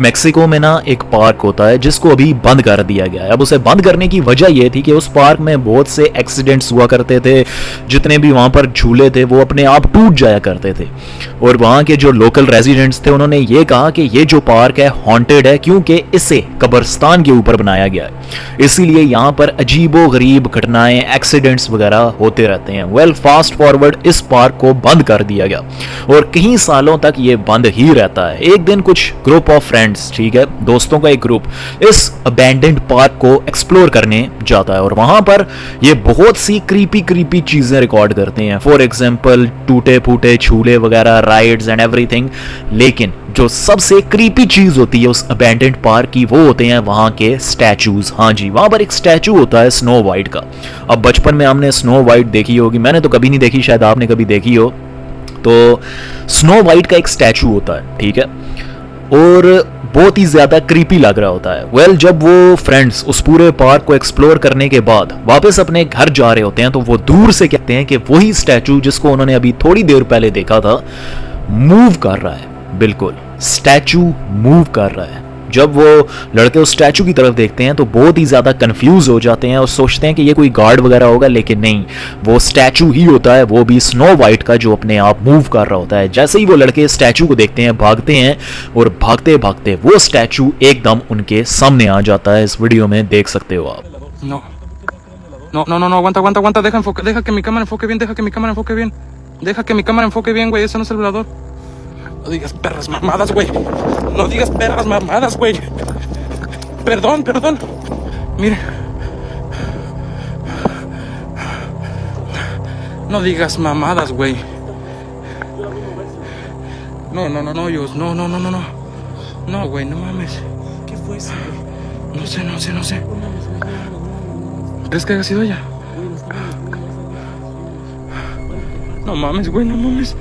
Mexico में ना एक पार्क होता है जिसको अभी बंद कर दिया गया है। अब उसे बंद करने की वजह यह थी कि उस पार्क में बहुत से एक्सीडेंट्स हुआ करते थे। जितने भी वहाँ पर झूले थे वो अपने आप टूट जाया करते थे और वहाँ के जो लोकल रेजिडेंट्स थे उन्होंने ये कहा कि ये जो पार्क है हॉन्टेड है, क्योंकि इसे कब्रिस्तान के ऊपर बनाया गया है। इसीलिए यहाँ पर अजीबो गरीब घटनाएं, एक्सीडेंट्स वगैरह होते रहते हैं। वेल, फास्ट फॉरवर्ड इस पार्क को बंद कर दिया गया और कई सालों तक ये बंद ही रहता है। एक दिन कुछ ग्रुप ऑफ फ्रेंड्स, ठीक है, दोस्तों का एक ग्रुप इस अबैंडन्ड पार्क को एक्सप्लोर करने जाता है और वहां पर ये बहुत सी क्रीपी चीजें रिकॉर्ड करते हैं। फॉर एग्जांपल टूटे फूटे झूले वगैरह, राइड्स एंड एवरीथिंग। लेकिन जो सबसे क्रीपी चीज होती है उस अबैंडन्ड पार्क की, वो होते हैं वहां के स्टैचूज। हाँ जी, वहां पर एक स्टैचू होता है स्नो वाइट का। अब बचपन में हमने स्नो वाइट देखी होगी, मैंने तो कभी नहीं देखी, शायद आपने कभी देखी हो। तो स्नो वाइट का एक स्टैचू होता है, ठीक है, और बहुत ही ज्यादा क्रीपी लग रहा होता है। वेल, जब वो फ्रेंड्स उस पूरे पार्क को एक्सप्लोर करने के बाद वापस अपने घर जा रहे होते हैं तो वो दूर से कहते हैं कि वही स्टैचू जिसको उन्होंने अभी थोड़ी देर पहले देखा था मूव कर रहा है। बिल्कुल, स्टैचू मूव कर रहा है। जब वो लड़के उस स्टैचू की तरफ देखते हैं तो बहुत ही ज्यादा कंफ्यूज हो जाते हैं और सोचते हैं कि ये कोई गार्ड वगैरह होगा, लेकिन नहीं, वो स्टैचू ही होता है, वो भी स्नो वाइट का, जो अपने आप मूव कर रहा होता है। जैसे ही वो लड़के स्टैचू को देखते हैं, भागते हैं और भागते भागते वो स्टैचू एकदम उनके सामने आ जाता है। इस वीडियो में देख सकते हो आप। No, no, no, no, no, aguanta, aguanta, aguanta, deja que mi cámara enfoque bien, deja que mi cámara enfoque bien. Deja que mi cámara enfoque bien, güey, ese no es el velador. No digas perras mamadas, güey. No digas perras mamadas, güey. Perdón, perdón. Mire. No digas mamadas, güey. No, no, no, no, Dios, no, no, no, no, no. No, güey, no mames. ¿Qué fue eso, güey? No sé, no sé, no sé. ¿Crees que haya sido ella? Güey, nos estamos... No mames, güey, no mames.